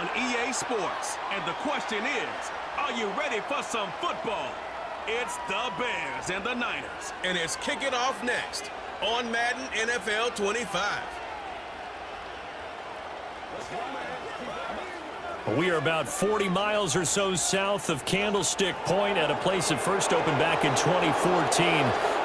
on EA Sports. And the question is, are you ready for some football? It's the Bears and the Niners. And it's kicking off next on Madden NFL 25. We are about 40 miles or so south of Candlestick Point at a place that first opened back in 2014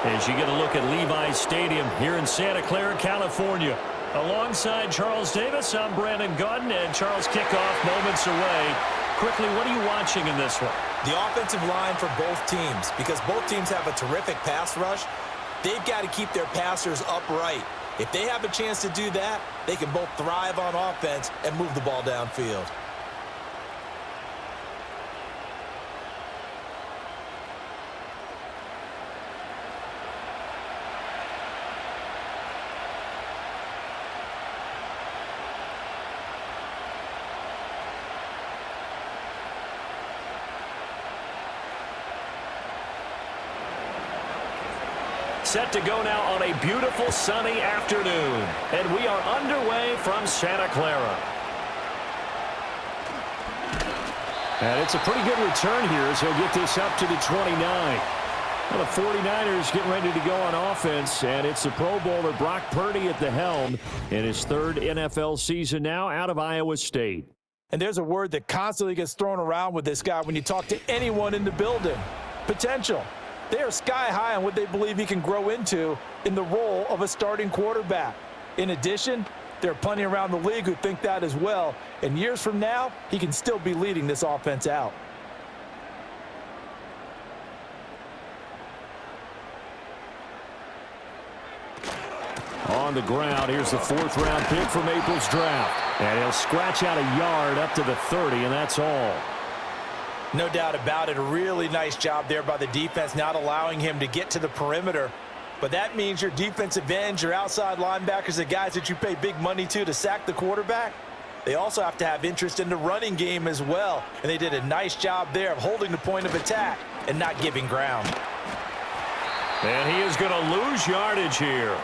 as you get a look at Levi's Stadium here in Santa Clara, California. Alongside Charles Davis, I'm Brandon Gaudin, and Charles, kickoff moments away. Quickly, what are you watching in this one? The offensive line for both teams, because both teams have a terrific pass rush. They've got to keep their passers upright. If they have a chance to do that, they can both thrive on offense and move the ball downfield. Set to go now on a beautiful sunny afternoon. And we are underway from Santa Clara. And it's a pretty good return here as he'll get this up to the 29. Well, the 49ers getting ready to go on offense, and it's the Pro Bowler Brock Purdy at the helm in his third NFL season now out of Iowa State. And there's a word that constantly gets thrown around with this guy when you talk to anyone in the building: potential. They are sky high on what they believe he can grow into in the role of a starting quarterback. In addition, there are plenty around the league who think that as well. And years from now, he can still be leading this offense out. On the ground, here's the fourth-round pick from April's draft. And he'll scratch out a yard up to the 30, and that's all. No doubt about it. A really nice job there by the defense, not allowing him to get to the perimeter. But that means your defensive ends, your outside linebackers, the guys that you pay big money to sack the quarterback, they also have to have interest in the running game as well. And they did a nice job there of holding the point of attack and not giving ground. And he is going to lose yardage here.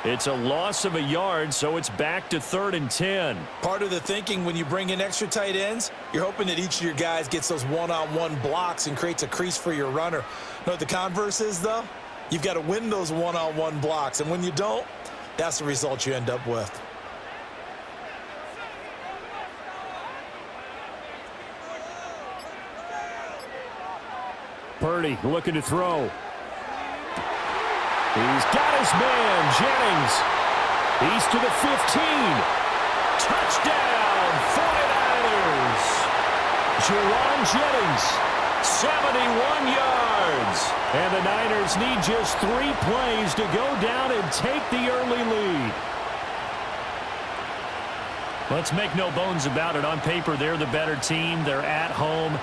It's a loss of a yard, so it's back to 3rd and 10. Part of the thinking when you bring in extra tight ends, you're hoping that each of your guys gets those one-on-one blocks and creates a crease for your runner. You know what the converse is, though? You've got to win those one-on-one blocks, and when you don't, that's the result you end up with. Purdy looking to throw. He's got his man, Jennings. He's to the 15. Touchdown, 49ers. Juwan Jennings, 71 yards. And the Niners need just 3 plays to go down and take the early lead. Let's make no bones about it. On paper, they're the better team. They're at home.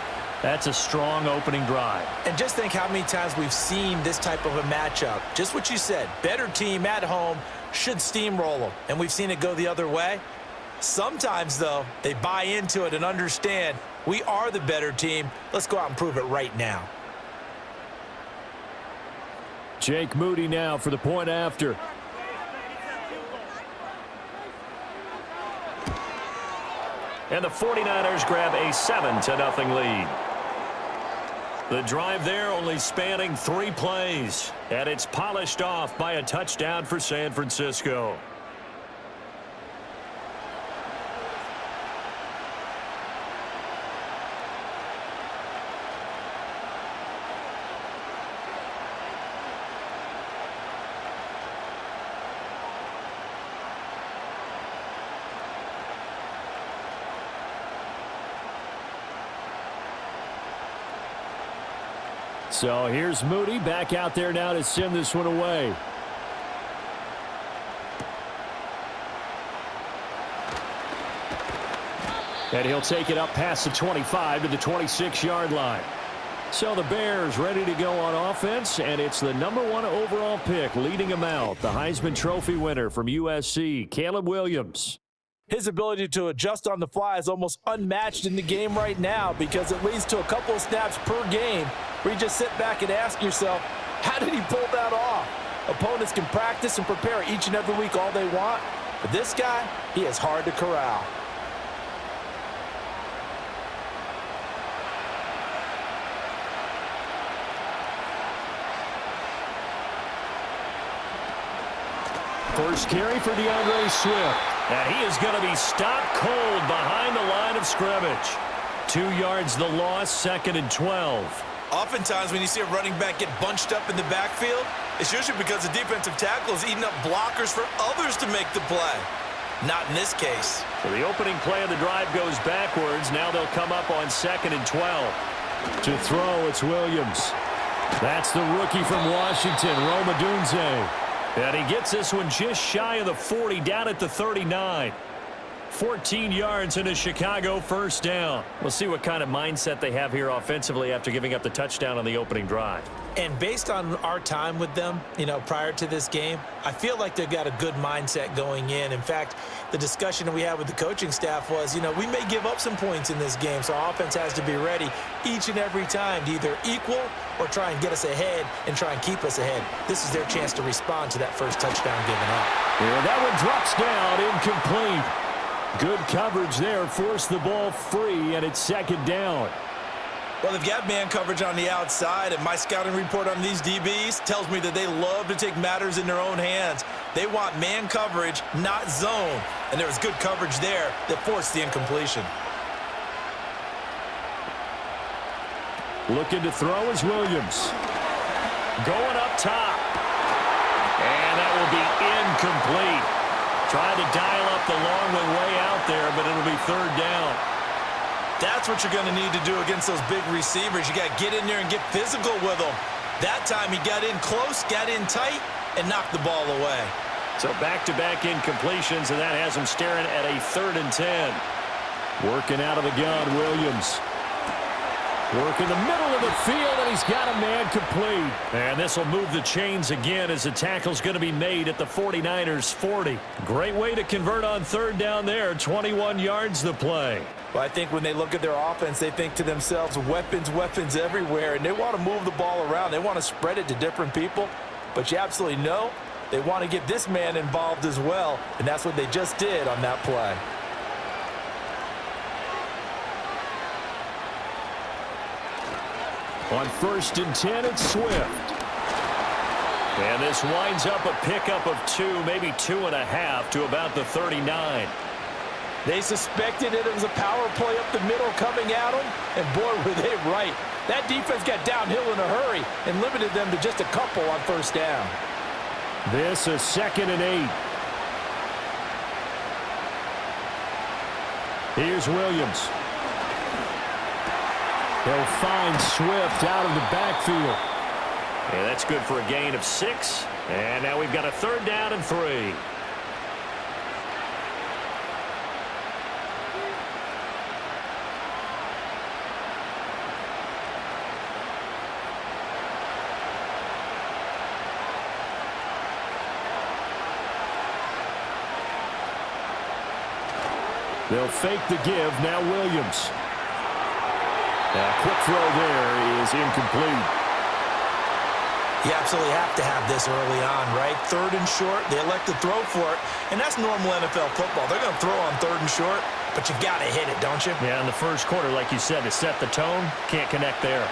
That's a strong opening drive. And just think how many times we've seen this type of a matchup. Just what you said, better team at home should steamroll them. And we've seen it go the other way. Sometimes, though, they buy into it and understand we are the better team. Let's go out and prove it right now. Jake Moody now for the point after. And the 49ers grab a 7-0 lead. The drive there only spanning 3 plays, and it's polished off by a touchdown for San Francisco. So here's Moody back out there now to send this one away. And he'll take it up past the 25 to the 26-yard line. So the Bears ready to go on offense, and it's the #1 overall pick leading them out, the Heisman Trophy winner from USC, Caleb Williams. His ability to adjust on the fly is almost unmatched in the game right now because it leads to a couple of snaps per game where you just sit back and ask yourself, how did he pull that off? Opponents can practice and prepare each and every week all they want, but this guy, he is hard to corral. First carry for DeAndre Swift. And he is going to be stopped cold behind the line of scrimmage. 2 yards the loss, 2nd and 12. Oftentimes when you see a running back get bunched up in the backfield, it's usually because the defensive tackle is eating up blockers for others to make the play. Not in this case. So the opening play of the drive goes backwards. Now they'll come up on 2nd and 12. To throw, it's Williams. That's the rookie from Washington, Rome Odunze. And he gets this one just shy of the 40, down at the 39. 14 yards and a Chicago first down. We'll see what kind of mindset they have here offensively after giving up the touchdown on the opening drive. And based on our time with them, prior to this game, I feel like they've got a good mindset going in. In fact, the discussion that we had with the coaching staff was, we may give up some points in this game, so our offense has to be ready each and every time to either equal or try and get us ahead and try and keep us ahead. This is their chance to respond to that first touchdown given up. Yeah, that one drops down, incomplete. Good coverage there, forced the ball free, and it's 2nd down. Well, they've got man coverage on the outside, and my scouting report on these DBs tells me that they love to take matters in their own hands. They want man coverage, not zone, and there was good coverage there that forced the incompletion. Looking to throw is Williams. Going up top. And that will be incomplete. Tried to dial up the long way out there, but it'll be 3rd down. That's what you're going to need to do against those big receivers. You got to get in there and get physical with them. That time he got in close, got in tight, and knocked the ball away. So back-to-back incompletions, and that has him staring at a 3rd and 10. Working out of the gun, Williams. Working the middle of the field, and he's got a man complete. And this will move the chains again as the tackle's going to be made at the 49ers' 40. Great way to convert on 3rd down there. 21 yards the play. Well, I think when they look at their offense, they think to themselves, weapons, weapons everywhere, and they want to move the ball around. They want to spread it to different people, but you absolutely know they want to get this man involved as well, and that's what they just did on that play. On 1st and 10, it's Swift. And this winds up a pickup of 2, maybe 2.5 to about the 39. They suspected it was a power play up the middle coming at them, and boy, were they right. That defense got downhill in a hurry and limited them to just a couple on 1st down. This is 2nd and 8. Here's Williams. They'll find Swift out of the backfield. Yeah, that's good for a gain of 6. And now we've got a 3rd down and 3. They'll fake the give. Now Williams. Quick throw there is incomplete. You absolutely have to have this early on, right? 3rd and short, they elect to throw for it, and that's normal NFL football. They're going to throw on 3rd and short, but you got to hit it, don't you? Yeah, in the first quarter, like you said, to set the tone, can't connect there.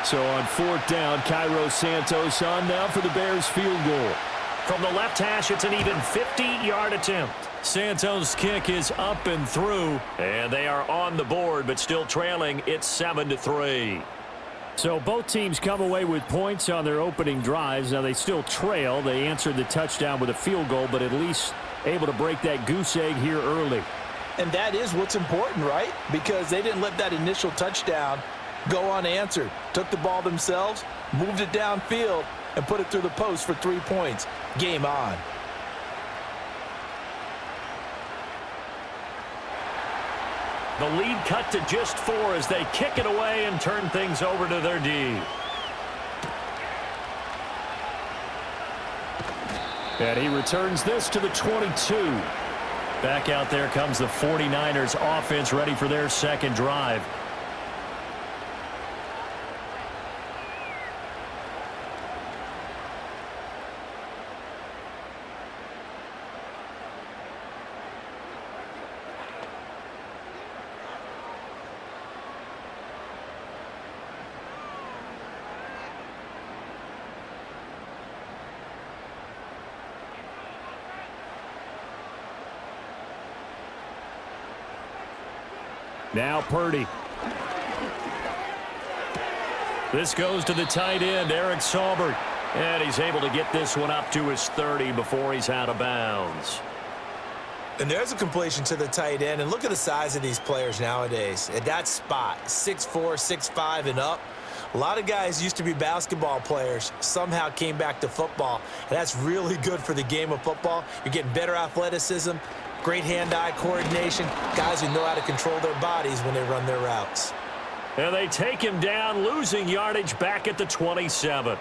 So on 4th down, Cairo Santos on now for the Bears field goal. From the left hash, it's an even 50-yard attempt. Santos' kick is up and through, and they are on the board, but still trailing. It's 7-3. So both teams come away with points on their opening drives. Now they still trail. They answered the touchdown with a field goal, but at least able to break that goose egg here early. And that is what's important, right? Because they didn't let that initial touchdown go unanswered. Took the ball themselves, moved it downfield, and put it through the post for 3 points. Game on. The lead cut to just 4 as they kick it away and turn things over to their D. And he returns this to the 22. Back out there comes the 49ers offense ready for their second drive. Now Purdy. This goes to the tight end, Eric Saubert. And he's able to get this one up to his 30 before he's out of bounds. And there's a completion to the tight end. And look at the size of these players nowadays. At that spot, 6'4", 6'5", and up. A lot of guys used to be basketball players, somehow came back to football. And that's really good for the game of football. You're getting better athleticism, great hand-eye coordination, guys who know how to control their bodies when they run their routes. And they take him down, losing yardage back at the 27.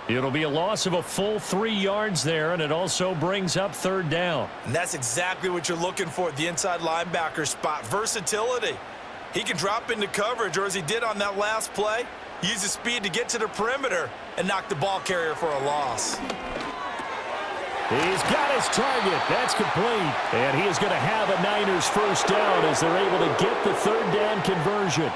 It'll be a loss of a full 3 yards there, and it also brings up third down. And that's exactly what you're looking for at the inside linebacker spot, versatility. He can drop into coverage, or as he did on that last play, use his speed to get to the perimeter and knock the ball carrier for a loss. He's got his target. That's complete. And he is going to have a Niners first down as they're able to get the third down conversion.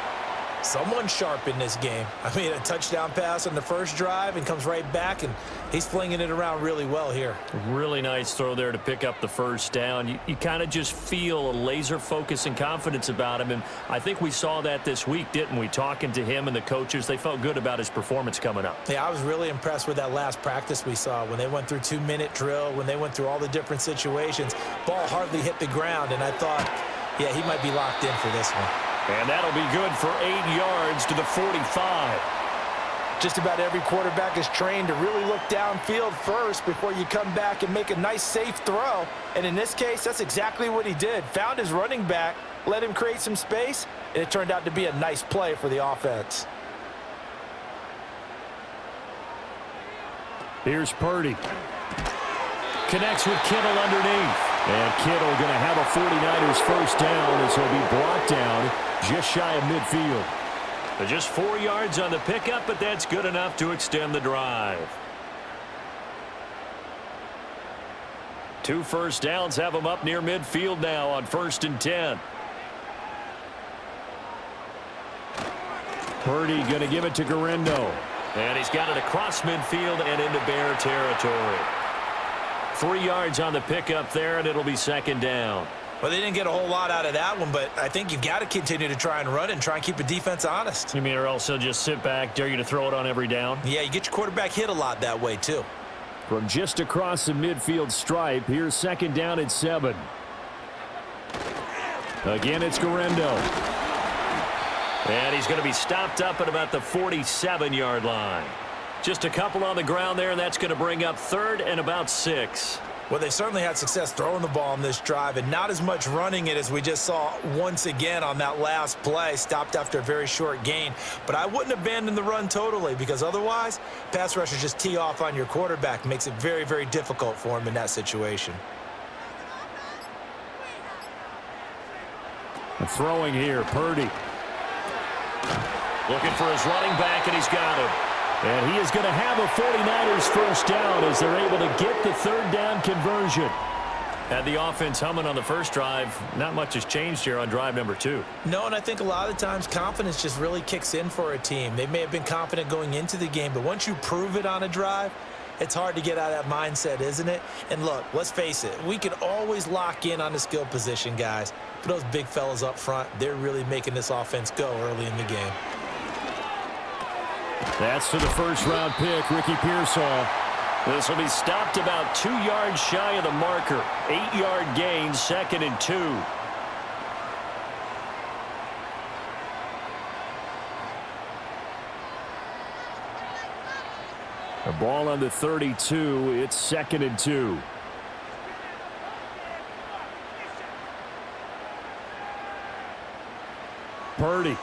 Someone sharp in this game. I mean, a touchdown pass on the first drive and comes right back, and he's flinging it around really well here. Really nice throw there to pick up the first down. You kind of just feel a laser focus and confidence about him, and I think we saw that this week, didn't we? Talking to him and the coaches, they felt good about his performance coming up. Yeah, I was really impressed with that last practice we saw when they went through 2-minute drill, when they went through all the different situations. Ball hardly hit the ground, and I thought, yeah, he might be locked in for this one. And that'll be good for 8 yards to the 45. Just about every quarterback is trained to really look downfield first before you come back and make a nice, safe throw. And in this case, that's exactly what he did. Found his running back, let him create some space, and it turned out to be a nice play for the offense. Here's Purdy. Connects with Kittle underneath. And Kittle going to have a 49ers first down as he'll be brought down just shy of midfield. Just 4 yards on the pickup, but that's good enough to extend the drive. 2 first downs have them up near midfield now on 1st and 10. Purdy going to give it to Guerrero. And he's got it across midfield and into Bear territory. 3 yards on the pickup there, and it'll be 2nd down. Well, they didn't get a whole lot out of that one, but I think you've got to continue to try and run and try and keep the defense honest. You mean or else he'll just sit back, dare you to throw it on every down? Yeah, you get your quarterback hit a lot that way, too. From just across the midfield stripe, here's 2nd down at 7. Again, it's Guerrero. And he's going to be stopped up at about the 47-yard line. Just a couple on the ground there, and that's going to bring up 3rd and about 6. Well, they certainly had success throwing the ball on this drive and not as much running it as we just saw once again on that last play. Stopped after a very short gain. But I wouldn't abandon the run totally because otherwise, pass rushers just tee off on your quarterback. Makes it very, very difficult for him in that situation. Throwing here, Purdy. Looking for his running back, and he's got him. And he is going to have a 49ers first down as they're able to get the 3rd down conversion. Had the offense humming on the first drive. Not much has changed here on drive number 2. No, and I think a lot of times confidence just really kicks in for a team. They may have been confident going into the game, but once you prove it on a drive, it's hard to get out of that mindset, isn't it? And look, let's face it, we can always lock in on the skill position, guys. But those big fellas up front, they're really making this offense go early in the game. That's to the first-round pick, Ricky Pearsall. This will be stopped about 2 yards shy of the marker. 8-yard gain, 2nd and 2. The ball on the 32. It's 2nd and 2. Purdy.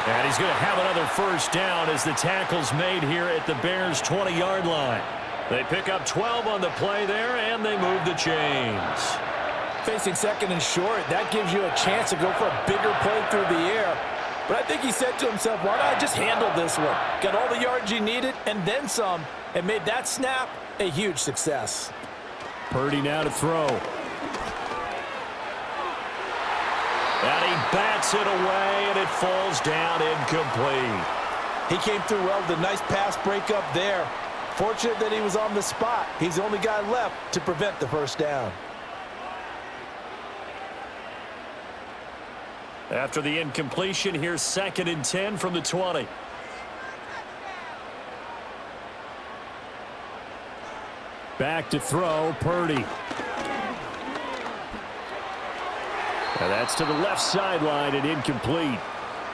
And he's going to have another first down as the tackle's made here at the Bears' 20-yard line. They pick up 12 on the play there, and they move the chains. Facing 2nd and short, that gives you a chance to go for a bigger play through the air. But I think he said to himself, why not just handle this one? Got all the yards he needed and then some, and made that snap a huge success. Purdy now to throw. And he bats it away, and it falls down incomplete. He came through well with a nice pass breakup there. Fortunate that he was on the spot. He's the only guy left to prevent the first down. After the incompletion, here's 2nd and 10 from the 20. Back to throw, Purdy. And that's to the left sideline and incomplete.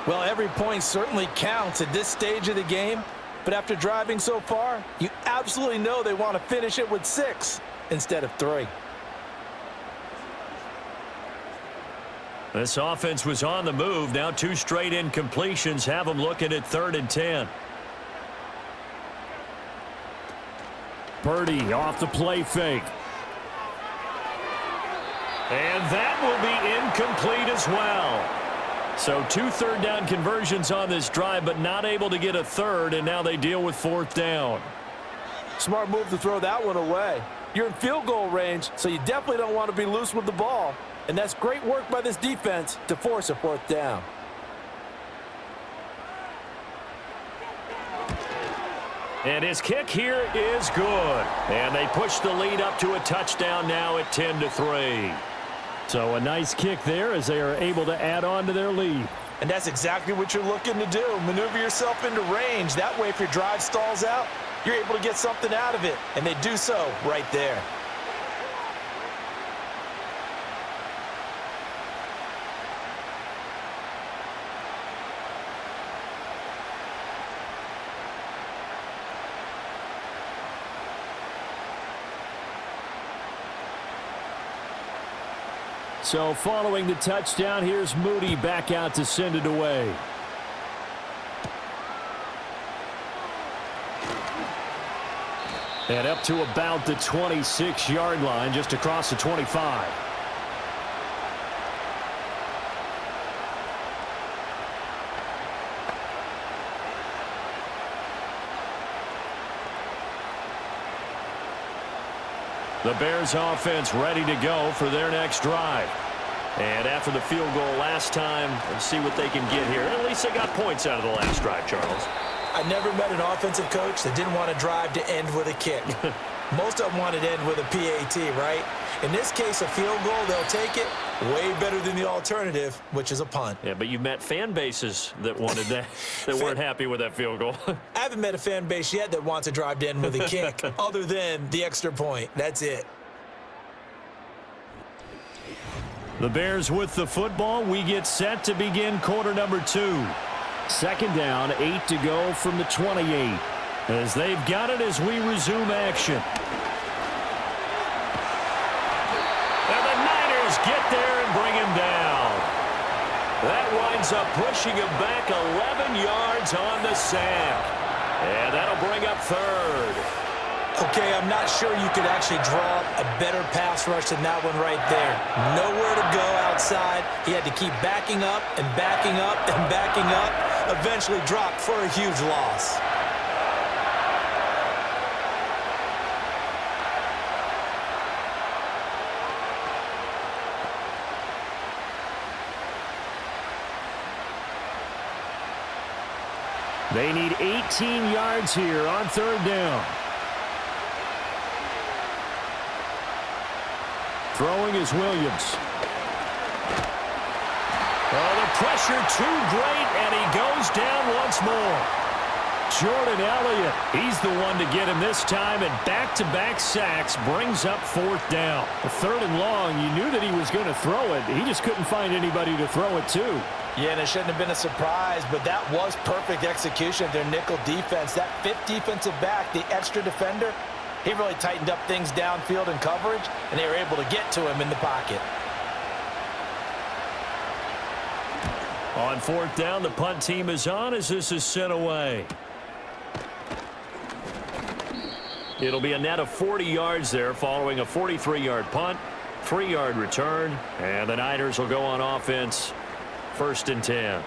Well, every point certainly counts at this stage of the game, but after driving so far, you absolutely know they want to finish it with 6 instead of 3. This offense was on the move. Now 2 straight incompletions have them looking at 3rd and 10. Purdy off the play fake. And that will be incomplete as well. So 2 third-down conversions on this drive, but not able to get a third, and now they deal with 4th down. Smart move to throw that one away. You're in field goal range, so you definitely don't want to be loose with the ball. And that's great work by this defense to force a 4th down. And his kick here is good. And they push the lead up to a touchdown now at 10-3. So a nice kick there as they are able to add on to their lead. And that's exactly what you're looking to do. Maneuver yourself into range. That way, if your drive stalls out, you're able to get something out of it. And they do so right there. So following the touchdown, here's Moody back out to send it away. And up to about the 26-yard line, just across the 25. The Bears offense ready to go for their next drive. And after the field goal last time, let's see what they can get here. At least they got points out of the last drive, Charles. I never met an offensive coach that didn't want to drive to end with a kick. Most of them wanted to end with a PAT, right? In this case, a field goal, they'll take it. Way better than the alternative, which is a punt. Yeah, but you've met fan bases that wanted that, that weren't happy with that field goal. I haven't met a fan base yet that wants to drive to end with a kick, other than the extra point. That's it. The Bears with the football. We get set to begin quarter number 2. 2nd down, 8 to go from the 28. As they've got it as we resume action. And the Niners get there and bring him down. That winds up pushing him back 11 yards on the sack. And that'll bring up 3rd. Okay, I'm not sure you could actually draw a better pass rush than that one right there. Nowhere to go outside. He had to keep backing up and backing up and backing up. Eventually dropped for a huge loss. They need 18 yards here on 3rd down. Throwing is Williams. Oh, the pressure too great, and he goes down once more. Jordan Elliott, he's the one to get him this time, and back-to-back sacks brings up 4th down. A 3rd and long, you knew that he was going to throw it. He just couldn't find anybody to throw it to. Yeah, and it shouldn't have been a surprise, but that was perfect execution of their nickel defense. That 5th defensive back, the extra defender, he really tightened up things downfield in coverage, and they were able to get to him in the pocket. On 4th down, the punt team is on as this is sent away. It'll be a net of 40 yards there following a 43-yard punt, 3-yard return, and the Niners will go on offense 1st and 10.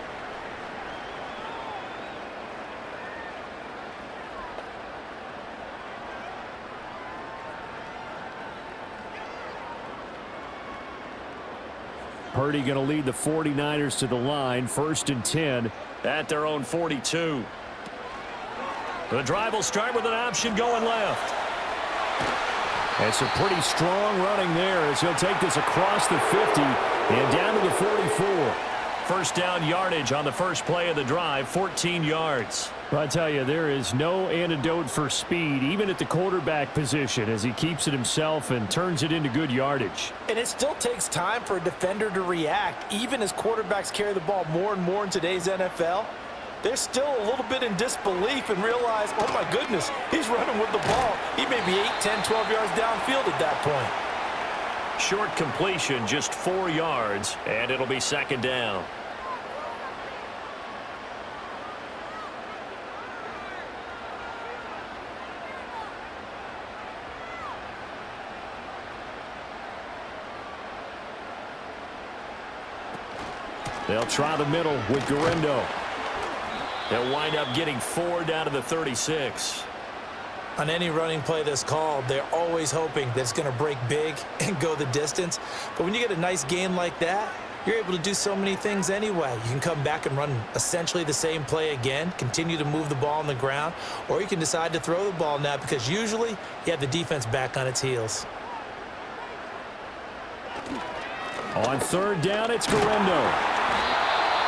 Purdy going to lead the 49ers to the line, 1st and 10 at their own 42. The drive will start with an option going left. It's a pretty strong running there as he'll take this across the 50 and down to the 44. First down yardage on the first play of the drive, 14 yards. I tell you, there is no antidote for speed, even at the quarterback position, as he keeps it himself and turns it into good yardage. And it still takes time for a defender to react, even as quarterbacks carry the ball more and more in today's NFL. They're still a little bit in disbelief and realize, oh my goodness, he's running with the ball. He may be 8, 10, 12 yards downfield at that point. Short completion, just 4 yards, and it'll be second down. They'll try the middle with Garendo. They'll wind up getting 4 down to the 36. On any running play that's called, they're always hoping that it's going to break big and go the distance. But when you get a nice gain like that, you're able to do so many things anyway. You can come back and run essentially the same play again, continue to move the ball on the ground, or you can decide to throw the ball now because usually you have the defense back on its heels. On third down, it's Garendo.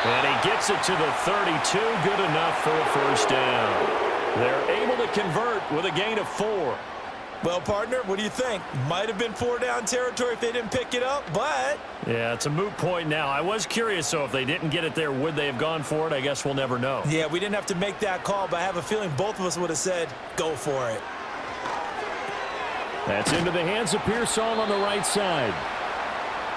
And he gets it to the 32, good enough for a first down. They're able to convert with a gain of 4. Well, partner, what do you think? Might have been 4 down territory if they didn't pick it up, but... Yeah, it's a moot point now. I was curious, so if they didn't get it there, would they have gone for it? I guess we'll never know. Yeah, we didn't have to make that call, but I have a feeling both of us would have said, go for it. That's into the hands of Pearsall on the right side.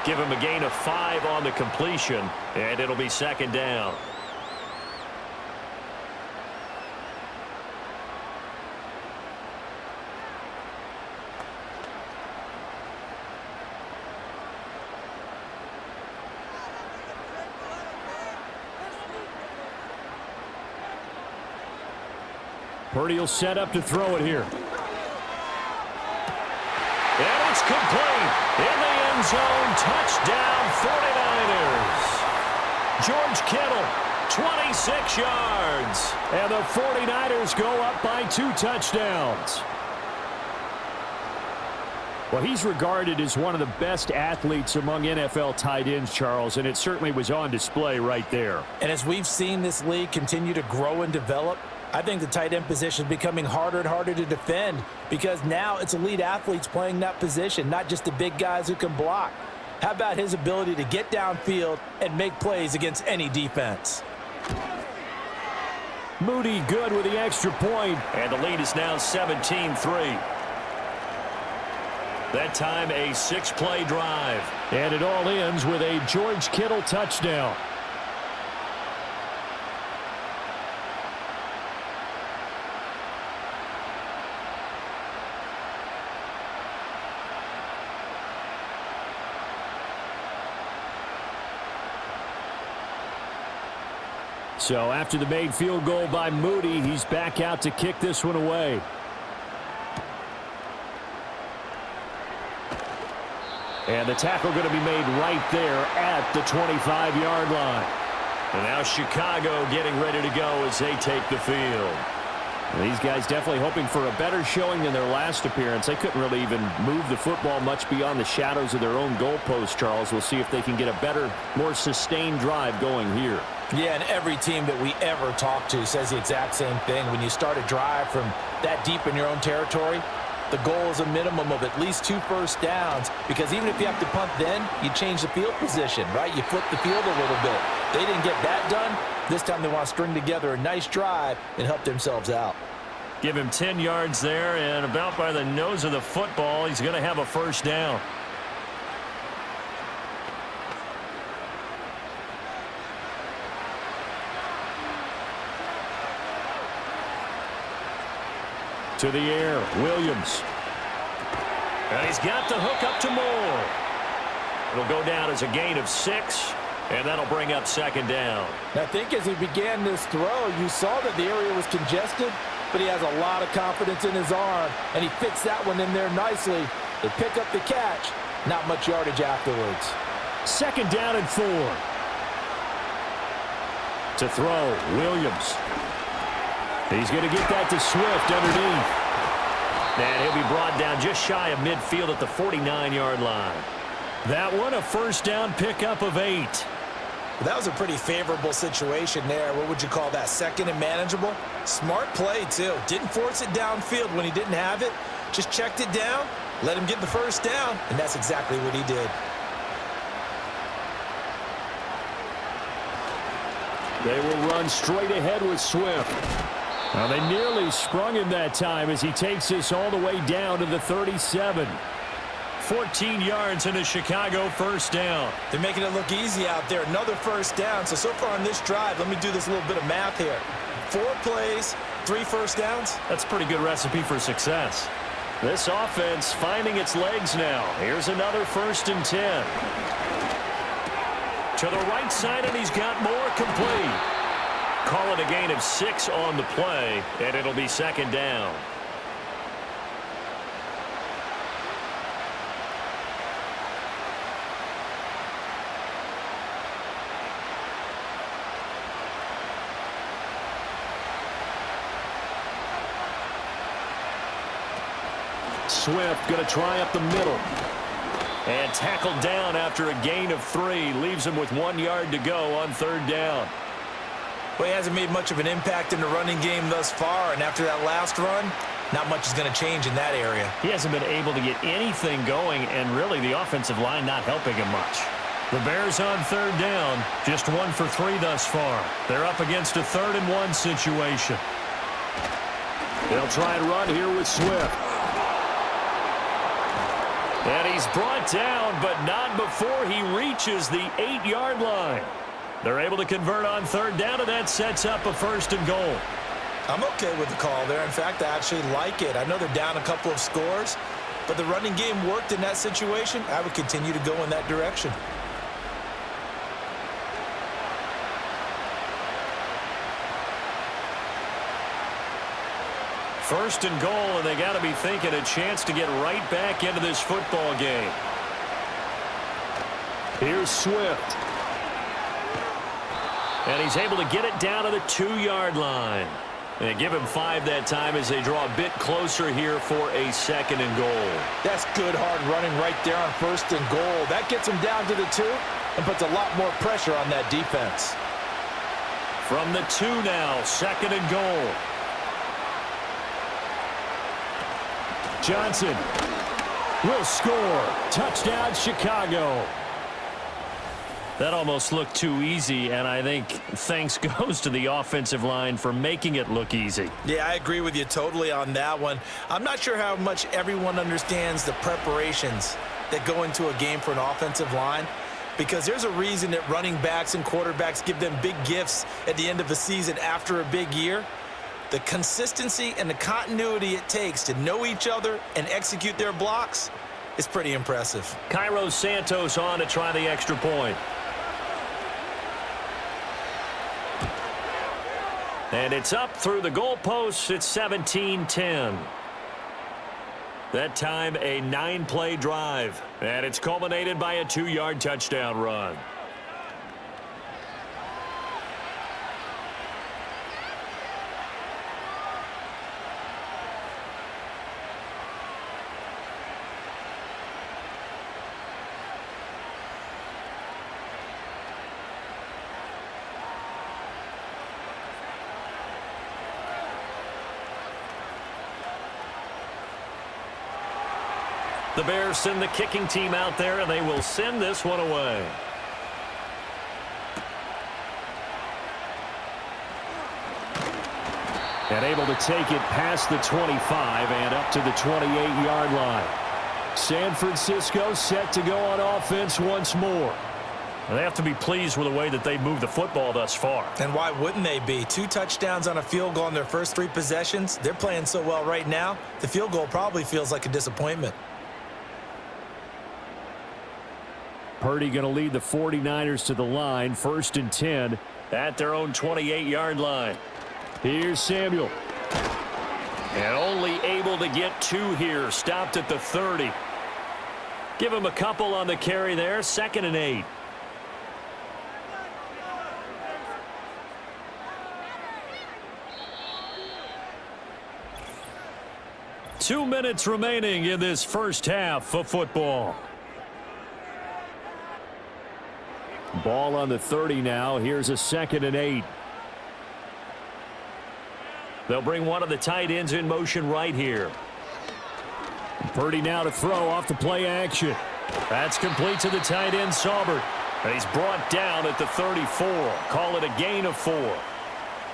Give him a gain of 5 on the completion, and it'll be second down. Purdy will set up to throw it here. And it's complete. In the end zone, touchdown 49ers. George Kittle, 26 yards. And the 49ers go up by 2 touchdowns. Well, he's regarded as one of the best athletes among NFL tight ends, Charles, and it certainly was on display right there. And as we've seen this league continue to grow and develop, I think the tight end position is becoming harder and harder to defend because now it's elite athletes playing that position, not just the big guys who can block. How about his ability to get downfield and make plays against any defense? Moody good with the extra point. And the lead is now 17-3. That time a 6-play drive. And it all ends with a George Kittle touchdown. So after the made field goal by Moody, he's back out to kick this one away. And the tackle going to be made right there at the 25-yard line. And now Chicago getting ready to go as they take the field. These guys definitely hoping for a better showing than their last appearance. They couldn't really even move the football much beyond the shadows of their own goalpost, Charles. We'll see if they can get a better, more sustained drive going here. Yeah, and every team that we ever talk to says the exact same thing. When you start a drive from that deep in your own territory, the goal is a minimum of at least 2 first downs because even if you have to punt then, you change the field position, right? You flip the field a little bit. They didn't get that done. This time they want to string together a nice drive and help themselves out. Give him 10 yards there, and about by the nose of the football, he's going to have a first down. To the air, Williams. And he's got the hook up to Moore. It'll go down as a gain of 6, and that'll bring up second down. I think as he began this throw, you saw that the area was congested, but he has a lot of confidence in his arm, and he fits that one in there nicely. They pick up the catch, not much yardage afterwards. Second down and 4. To throw, Williams. He's going to get that to Swift underneath. And he'll be brought down just shy of midfield at the 49-yard line. That one, a first down pickup of 8. That was a pretty favorable situation there. What would you call that? Second and manageable? Smart play, too. Didn't force it downfield when he didn't have it. Just checked it down, let him get the first down, and that's exactly what he did. They will run straight ahead with Swift. Now, they nearly sprung him that time as he takes this all the way down to the 37. 14 yards and a Chicago first down. They're making it look easy out there. Another first down. So far on this drive, let me do this little bit of math here. 4 plays, 3 first downs. That's a pretty good recipe for success. This offense finding its legs now. Here's another 1st and 10. To the right side, and he's got more complete. Call it a gain of 6 on the play, and it'll be 2nd down. Swift going to try up the middle. And tackled down after a gain of 3. Leaves him with 1 yard to go on 3rd down. Well, he hasn't made much of an impact in the running game thus far, and after that last run, not much is going to change in that area. He hasn't been able to get anything going, and really the offensive line not helping him much. The Bears on 3rd down, just 1 for 3 thus far. They're up against a 3rd and 1 situation. They'll try and run here with Swift. And he's brought down, but not before he reaches the 8-yard line. They're able to convert on 3rd down, and that sets up a 1st and goal. I'm okay with the call there. In fact, I actually like it. I know they're down a couple of scores, but the running game worked in that situation. I would continue to go in that direction. First and goal, and they got to be thinking a chance to get right back into this football game. Here's Swift. And he's able to get it down to the 2-yard line. They give him 5 that time as they draw a bit closer here for a 2nd and goal. That's good hard running right there on 1st and goal. That gets him down to the 2 and puts a lot more pressure on that defense. From the 2 now, 2nd and goal. Johnson will score. Touchdown, Chicago. That almost looked too easy, and I think thanks goes to the offensive line for making it look easy. Yeah, I agree with you totally on that one. I'm not sure how much everyone understands the preparations that go into a game for an offensive line, because there's a reason that running backs and quarterbacks give them big gifts at the end of the season after a big year. The consistency and the continuity it takes to know each other and execute their blocks is pretty impressive. Cairo Santos on to try the extra point. And it's up through the goalposts. It's 17-10. That time a 9-play drive. And it's culminated by a 2-yard touchdown run. The Bears send the kicking team out there, and they will send this one away. And able to take it past the 25 and up to the 28-yard line. San Francisco set to go on offense once more. And they have to be pleased with the way that they've moved the football thus far. And why wouldn't they be? 2 touchdowns on a field goal in their first 3 possessions. They're playing so well right now, the field goal probably feels like a disappointment. Purdy going to lead the 49ers to the line. 1st and 10 at their own 28-yard line. Here's Samuel. And only able to get 2 here. Stopped at the 30. Give him a couple on the carry there. 2nd and 8. 2 minutes remaining in this first half of football. Ball on the 30 now. Here's a 2nd and 8. They'll bring one of the tight ends in motion right here. Purdy now to throw off the play action. That's complete to the tight end, Saubert. And he's brought down at the 34. Call it a gain of 4.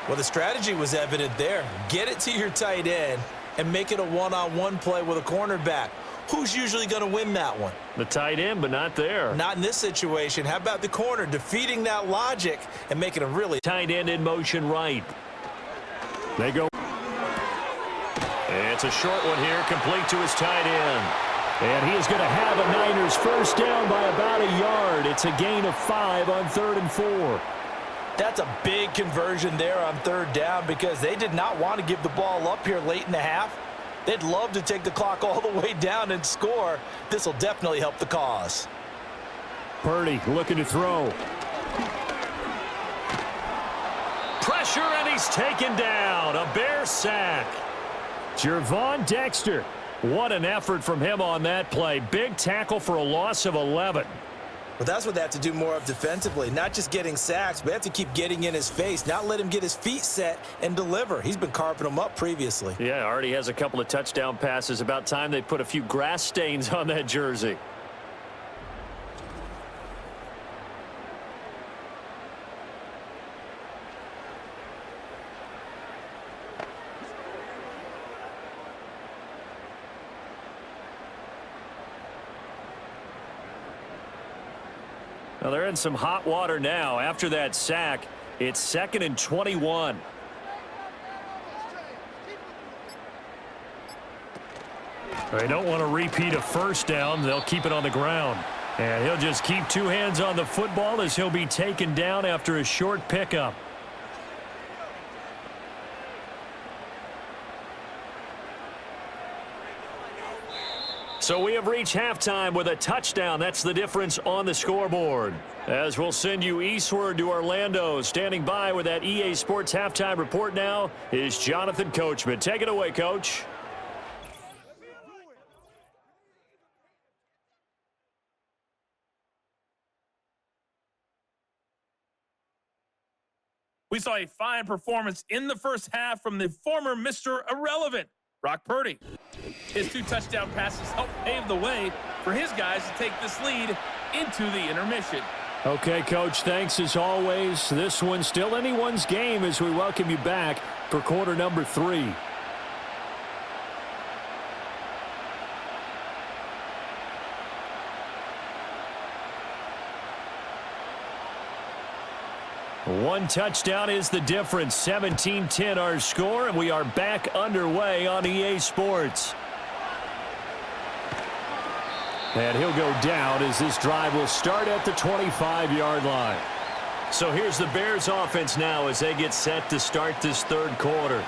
Well, the strategy was evident there. Get it to your tight end and make it a one-on-one play with a cornerback. Who's usually going to win that one? The tight end, but not there. Not in this situation. How about the corner defeating that logic and making a really tight end in motion right. They go. It's a short one here, complete to his tight end. And he is going to have a Niners first down by about a yard. It's a gain of 5 on 3rd and 4. That's a big conversion there on 3rd down because they did not want to give the ball up here late in the half. They'd love to take the clock all the way down and score. This will definitely help the cause. Purdy looking to throw. Pressure, and he's taken down. A Bear sack. Gervon Dexter. What an effort from him on that play. Big tackle for a loss of 11. Well, that's what they have to do more of defensively. Not just getting sacks, but they have to keep getting in his face, not let him get his feet set and deliver. He's been carving them up previously. Yeah, already has a couple of touchdown passes. About time they put a few grass stains on that jersey. Well, they're in some hot water now. After that sack, it's 2nd and 21. They don't want to repeat a first down. They'll keep it on the ground. And he'll just keep 2 hands on the football as he'll be taken down after a short pickup. So we have reached halftime with a touchdown. That's the difference on the scoreboard. As we'll send you eastward to Orlando. Standing by with that EA Sports halftime report now is Jonathan Coachman. Take it away, Coach. We saw a fine performance in the first half from the former Mr. Irrelevant, Brock Purdy. His 2 touchdown passes helped pave the way for his guys to take this lead into the intermission. Okay, Coach, thanks as always. This one's still anyone's game as we welcome you back for quarter number 3. One touchdown is the difference. 17-10 our score, and we are back underway on EA Sports. And he'll go down as this drive will start at the 25-yard line. So here's the Bears offense now as they get set to start this 3rd quarter.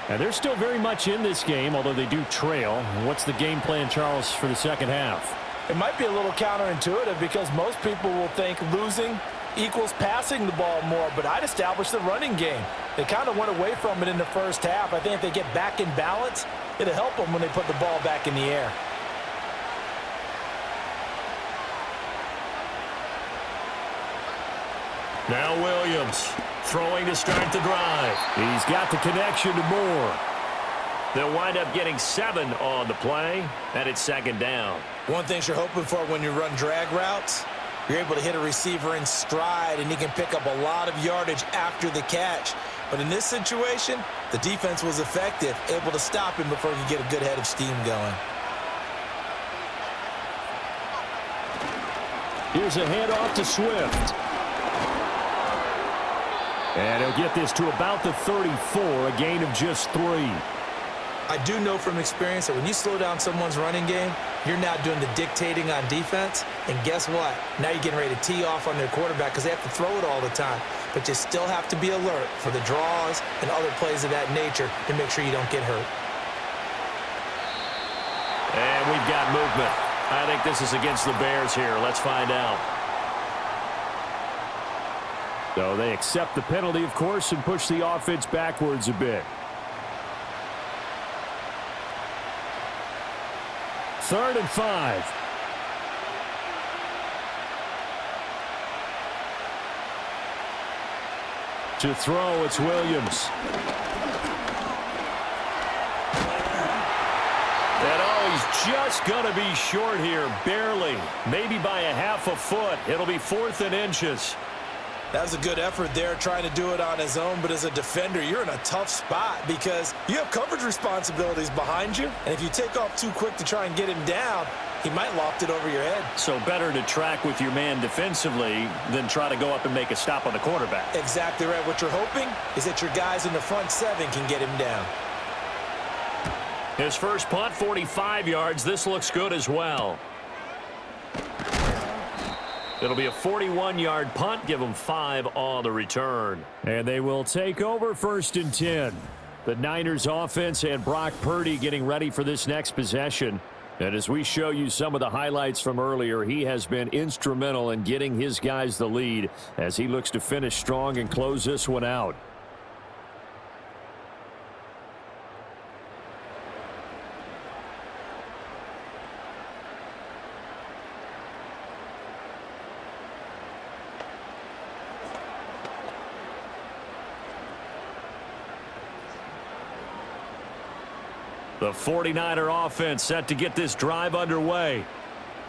And they're still very much in this game, although they do trail. What's the game plan, Charles, for the second half? It might be a little counterintuitive because most people will think losing equals passing the ball more, but I'd establish the running game. They kind of went away from it in the first half. I think if they get back in balance, it'll help them when they put the ball back in the air. Now Williams throwing to start the drive. He's got the connection to Moore. They'll wind up getting 7 on the play, and it's 2nd down. One thing you're hoping for when you run drag routes, you're able to hit a receiver in stride, and he can pick up a lot of yardage after the catch. But in this situation, the defense was effective, able to stop him before he could get a good head of steam going. Here's a handoff to Swift. And he'll get this to about the 34, a gain of just 3. I do know from experience that when you slow down someone's running game, you're now doing the dictating on defense. And guess what? Now you're getting ready to tee off on their quarterback because they have to throw it all the time. But you still have to be alert for the draws and other plays of that nature to make sure you don't get hurt. And we've got movement. I think this is against the Bears here. Let's find out. So they accept the penalty, of course, and push the offense backwards a bit. 3rd and 5. To throw, it's Williams. And he's just going to be short here, barely. Maybe by a half a foot. It'll be 4th and inches. That was a good effort there, trying to do it on his own, but as a defender, you're in a tough spot because you have coverage responsibilities behind you, and if you take off too quick to try and get him down, he might loft it over your head. So better to track with your man defensively than try to go up and make a stop on the quarterback. Exactly right. What you're hoping is that your guys in the front 7 can get him down. His first punt, 45 yards. This looks good as well. It'll be a 41-yard punt. Give them 5 on the return. And they will take over 1st and 10. The Niners offense and Brock Purdy getting ready for this next possession. And as we show you some of the highlights from earlier, he has been instrumental in getting his guys the lead as he looks to finish strong and close this one out. The 49er offense set to get this drive underway.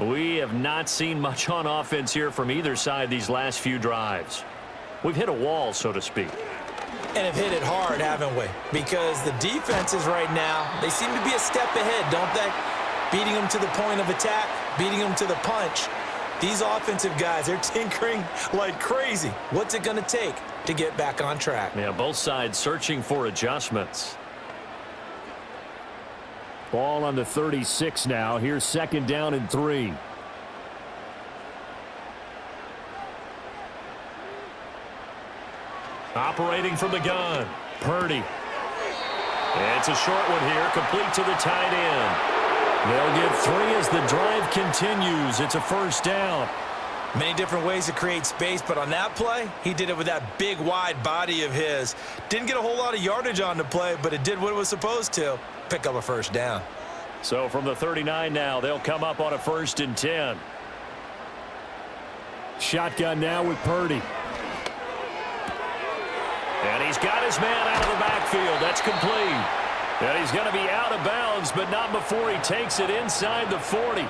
We have not seen much on offense here from either side these last few drives. We've hit a wall, so to speak. And have hit it hard, haven't we? Because the defenses right now, they seem to be a step ahead, don't they? Beating them to the point of attack, beating them to the punch. These offensive guys, they're tinkering like crazy. What's it going to take to get back on track? Yeah, both sides searching for adjustments. Ball on the 36 now. Here's 2nd down and 3. Operating from the gun. Purdy. It's a short one here. Complete to the tight end. They'll get 3 as the drive continues. It's a 1st down. Many different ways to create space, but on that play, he did it with that big, wide body of his. Didn't get a whole lot of yardage on the play, but it did what it was supposed to. Pick up a 1st down. So from the 39 now, they'll come up on a 1st and 10. Shotgun now with Purdy. And he's got his man out of the backfield. That's complete. And he's going to be out of bounds, but not before he takes it inside the 40.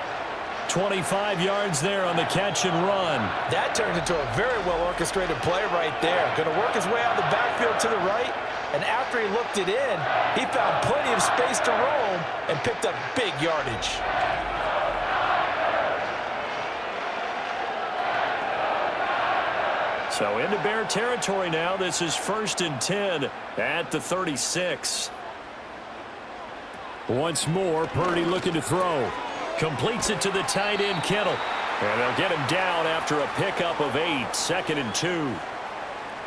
25 yards there on the catch and run. That turned into a very well-orchestrated play right there. Going to work his way out of the backfield to the right. And after he looked it in, he found plenty of space to roam and picked up big yardage. So into Bear territory now. This is 1st and 10 at the 36. Once more, Purdy looking to throw. Completes it to the tight end, Kittle. And they'll get him down after a pickup of 8. 2nd and 2.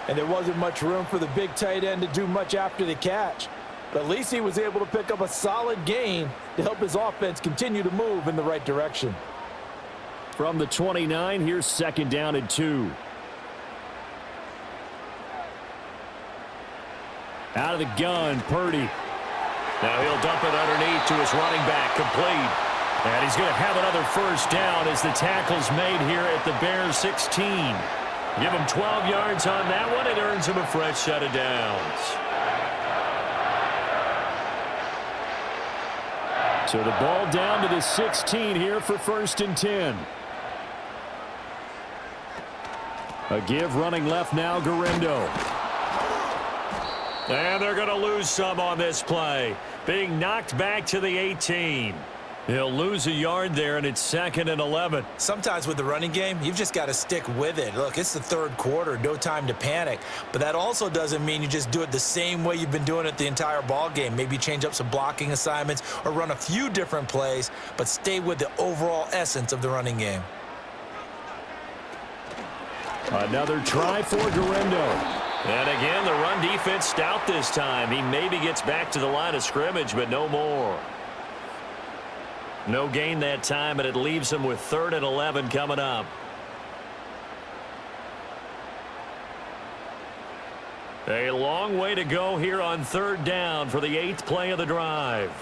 And there wasn't much room for the big tight end to do much after the catch. But at least he was able to pick up a solid gain to help his offense continue to move in the right direction. From the 29, here's 2nd down and 2. Out of the gun, Purdy. Now he'll dump it underneath to his running back, complete. And he's going to have another 1st down as the tackle's made here at the Bears 16. Give him 12 yards on that one. It earns him a fresh set of downs. So the ball down to the 16 here for 1st and 10. A give running left now, Garendo. And they're going to lose some on this play. Being knocked back to the 18. He'll lose a yard there, and it's 2nd and 11. Sometimes with the running game, you've just got to stick with it. Look, it's the 3rd quarter, no time to panic. But that also doesn't mean you just do it the same way you've been doing it the entire ball game. Maybe change up some blocking assignments or run a few different plays, but stay with the overall essence of the running game. Another try for Garendo. And again, the run defense stout this time. He maybe gets back to the line of scrimmage, but no more. No gain that time, and it leaves him with 3rd and 11 coming up. A long way to go here on 3rd down for the 8th play of the drive.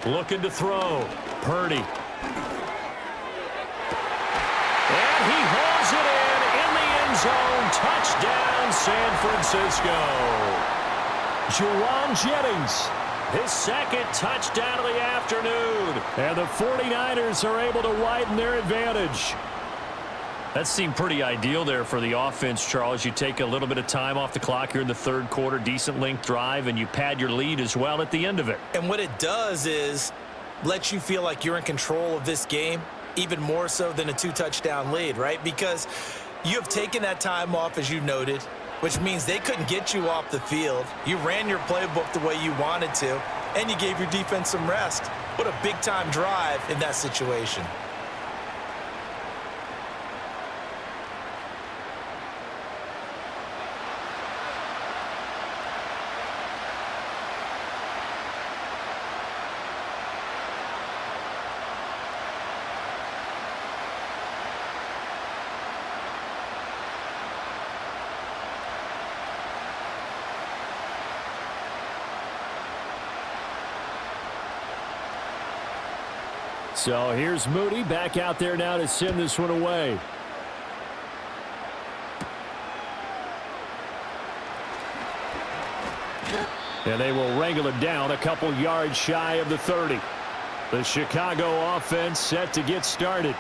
Looking to throw. Purdy. And he hauls it in the end zone. Touchdown, San Francisco. Jennings, his second touchdown of the afternoon. And the 49ers are able to widen their advantage. That seemed pretty ideal there for the offense, Charles. You take a little bit of time off the clock here in the third quarter, decent length drive, and you pad your lead as well at the end of it. And what it does is let you feel like you're in control of this game, even more so than a 2-touchdown lead, right? Because you have taken that time off, as you noted, which means they couldn't get you off the field. You ran your playbook the way you wanted to, and you gave your defense some rest. What a big-time drive in that situation. So here's Moody back out there now to send this one away. And they will wrangle it down a couple yards shy of the 30. The Chicago offense set to get started.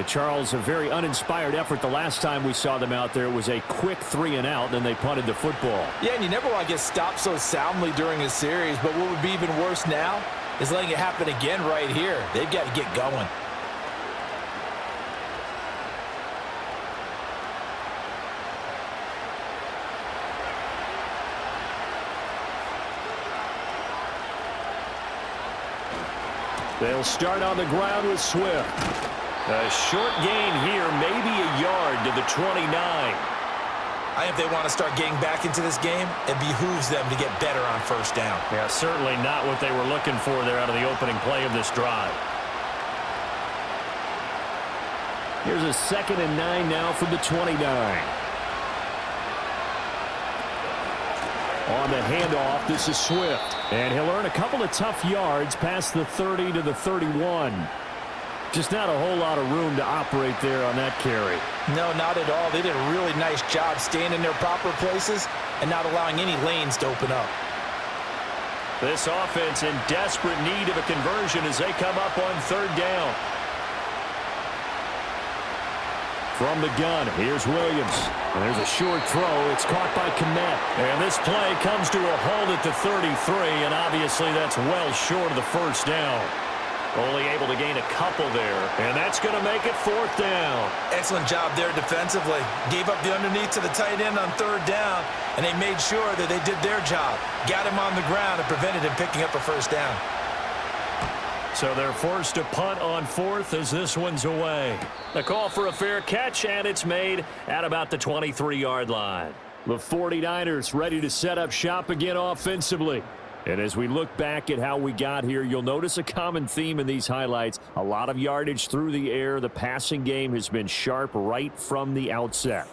Charles, a very uninspired effort the last time we saw them out there. It was a quick 3-and-out, then they punted the football. Yeah, and you never want to get stopped so soundly during a series, but what would be even worse now is letting it happen again right here. They've got to get going. They'll start on the ground with Swift. A short gain here, maybe a yard to the 29. I think if they want to start getting back into this game, it behooves them to get better on first down. Yeah, certainly not what they were looking for there out of the opening play of this drive. Here's a 2nd and 9 now from the 29. On the handoff, this is Swift. And he'll earn a couple of tough yards past the 30 to the 31. Just not a whole lot of room to operate there on that carry. No, not at all. They did a really nice job staying in their proper places and not allowing any lanes to open up. This offense in desperate need of a conversion as they come up on 3rd down. From the gun, here's Williams. And there's a short throw. It's caught by Kmet. And this play comes to a halt at the 33, and obviously that's well short of the first down. Only able to gain a couple there, and that's going to make it 4th down. Excellent job there defensively. Gave up the underneath to the tight end on 3rd down, and they made sure that they did their job. Got him on the ground and prevented him picking up a first down. So they're forced to punt on 4th as this one's away. The call for a fair catch, and it's made at about the 23-yard line. The 49ers ready to set up shop again offensively. And as we look back at how we got here, you'll notice a common theme in these highlights. A lot of yardage through the air. The passing game has been sharp right from the outset.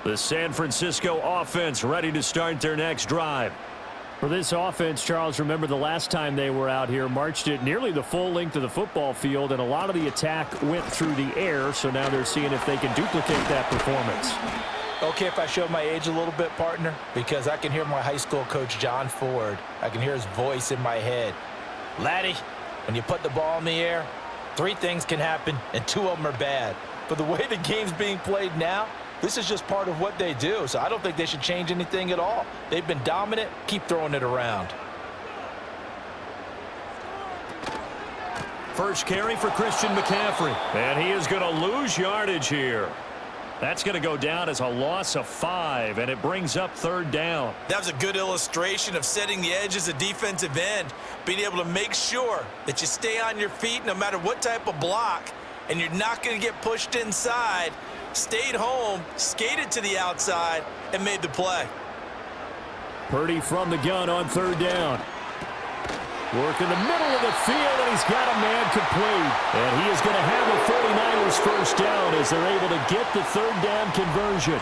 The San Francisco offense ready to start their next drive. For this offense, Charles, remember the last time they were out here, marched it nearly the full length of the football field, and a lot of the attack went through the air, so now they're seeing if they can duplicate that performance. Okay, if I show my age a little bit, partner, because I can hear my high school coach, John Ford. I can hear his voice in my head. Laddie, when you put the ball in the air, 3 things can happen, and 2 of them are bad. But the way the game's being played now, this is just part of what they do, so I don't think they should change anything at all. They've been dominant. Keep throwing it around. First carry for Christian McCaffrey. And he is going to lose yardage here. That's going to go down as a loss of 5, and it brings up 3rd down. That was a good illustration of setting the edge as a defensive end, being able to make sure that you stay on your feet no matter what type of block, and you're not going to get pushed inside. Stayed home, skated to the outside, and made the play. Purdy from the gun on third down. Work in the middle of the field, and he's got a man complete. And he is going to have a 49ers first down as they're able to get the third down conversion.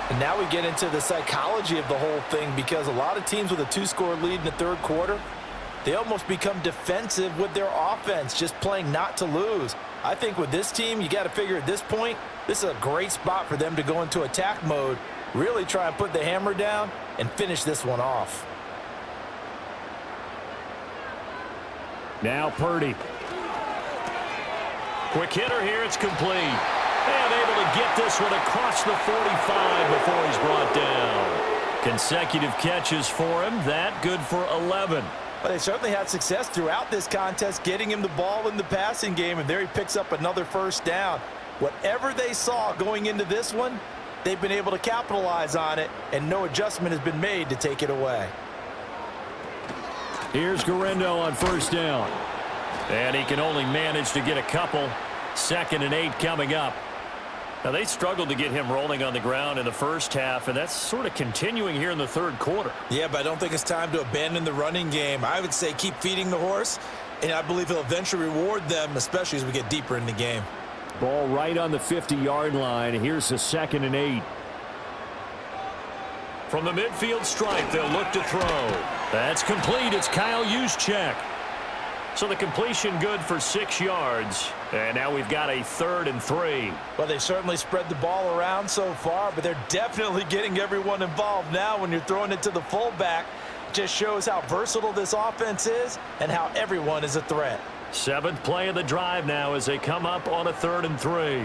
And now we get into the psychology of the whole thing, because a lot of teams with a 2-score lead in the third quarter, they almost become defensive with their offense, just playing not to lose. I think with this team, you got to figure at this point, this is a great spot for them to go into attack mode, really try and put the hammer down and finish this one off. Now Purdy. Quick hitter here, it's complete. And able to get this one across the 45 before he's brought down. Consecutive catches for him, that good for 11. But they certainly had success throughout this contest, getting him the ball in the passing game, and there he picks up another first down. Whatever they saw going into this one, they've been able to capitalize on it, and no adjustment has been made to take it away. Here's Garendo on first down. And he can only manage to get a couple. 2nd and 8 coming up. Now, they struggled to get him rolling on the ground in the first half, and that's sort of continuing here in the third quarter. Yeah, but I don't think it's time to abandon the running game. I would say keep feeding the horse, and I believe he'll eventually reward them, especially as we get deeper in the game. Ball right on the 50-yard line. Here's the 2nd and 8. From the midfield stripe, they'll look to throw. That's complete. It's Kyle Juszczyk. So the completion good for 6 yards. And now we've got a 3rd and 3. Well, they certainly spread the ball around so far, but they're definitely getting everyone involved now when you're throwing it to the fullback. It just shows how versatile this offense is and how everyone is a threat. 7th play of the drive now as they come up on a 3rd and 3.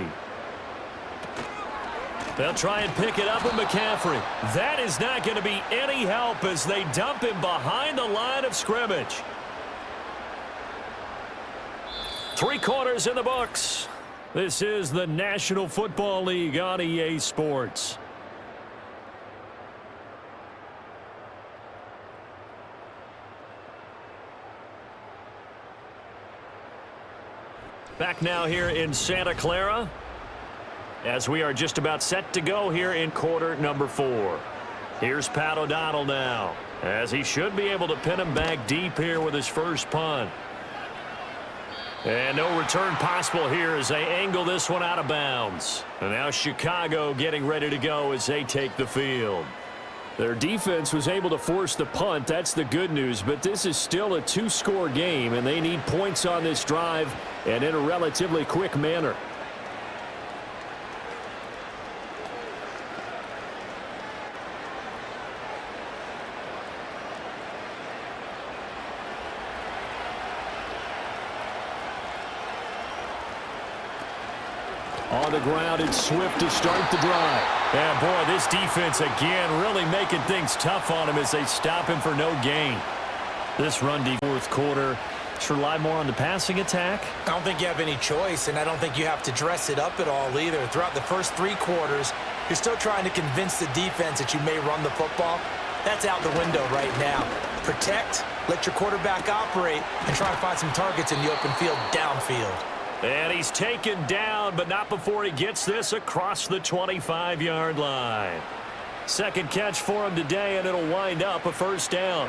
They'll try and pick it up with McCaffrey. That is not going to be any help as they dump him behind the line of scrimmage. 3 quarters in the books. This is the National Football League on EA Sports. Back now here in Santa Clara, as we are just about set to go here in quarter number 4. Here's Pat O'Donnell now, as he should be able to pin him back deep here with his first punt. And no return possible here as they angle this one out of bounds. And now Chicago getting ready to go as they take the field. Their defense was able to force the punt. That's the good news. But this is still a 2-score game, and they need points on this drive and in a relatively quick manner. On the ground, it's Swift to start the drive. And boy, this defense again really making things tough on him as they stop him for no gain. This run defense, fourth quarter, should rely more on the passing attack. I don't think you have any choice, and I don't think you have to dress it up at all either. Throughout the first 3 quarters, you're still trying to convince the defense that you may run the football. That's out the window right now. Protect, let your quarterback operate, and try to find some targets in the open field downfield. And he's taken down, but not before he gets this across the 25-yard line. 2nd catch for him today, and it'll wind up a first down.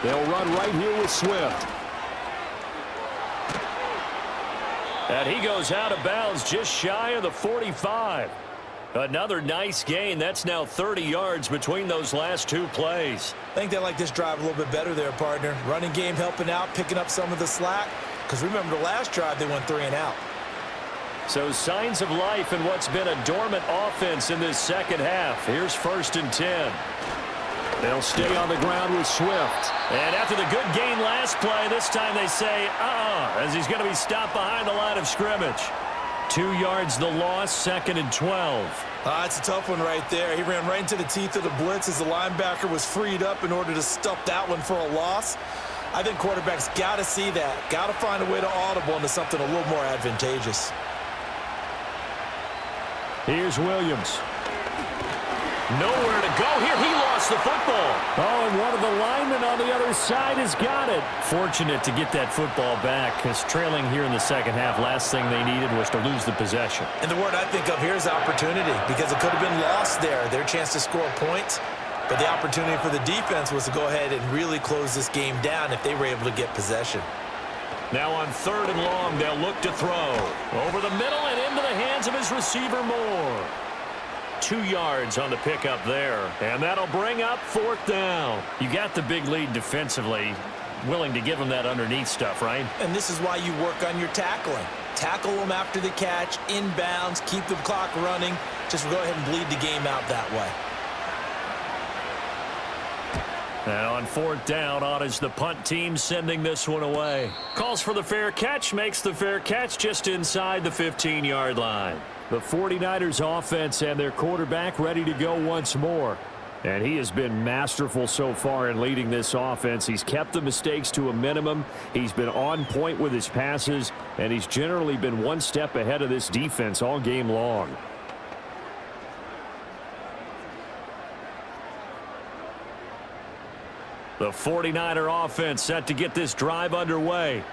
They'll run right here with Swift. And he goes out of bounds just shy of the 45. Another nice gain. That's now 30 yards between those last 2 plays. I think they like this drive a little bit better there, partner. Running game helping out, picking up some of the slack. Because remember, the last drive, they went 3 and out. So signs of life in what's been a dormant offense in this second half. Here's 1st and 10. They'll stay on the ground with Swift. And after the good gain last play, this time they say, as he's going to be stopped behind the line of scrimmage. 2 yards the loss, 2nd and 12. That's a tough one right there. He ran right into the teeth of the blitz as the linebacker was freed up in order to stuff that one for a loss. I think quarterbacks got to see that. Got to find a way to audible into something a little more advantageous. Here's Williams. Nowhere to go here. He lost the football. Oh, and one of the linemen on the other side has got it. Fortunate to get that football back, because trailing here in the second half, last thing they needed was to lose the possession. And the word I think of here is opportunity, because it could have been lost there. Their chance to score points. But the opportunity for the defense was to go ahead and really close this game down if they were able to get possession. Now on 3rd and long, they'll look to throw. Over the middle and into the hands of his receiver, Moore. 2 yards on the pickup there. And that'll bring up 4th down. You got the big lead defensively. Willing to give them that underneath stuff, right? And this is why you work on your tackling. Tackle them after the catch, inbounds, keep the clock running. Just go ahead and bleed the game out that way. And on 4th down, on is the punt team sending this one away. Calls for the fair catch, makes the fair catch just inside the 15-yard line. The 49ers offense and their quarterback ready to go once more. And he has been masterful so far in leading this offense. He's kept the mistakes to a minimum. He's been on point with his passes, and he's generally been one step ahead of this defense all game long. The 49er offense set to get this drive underway.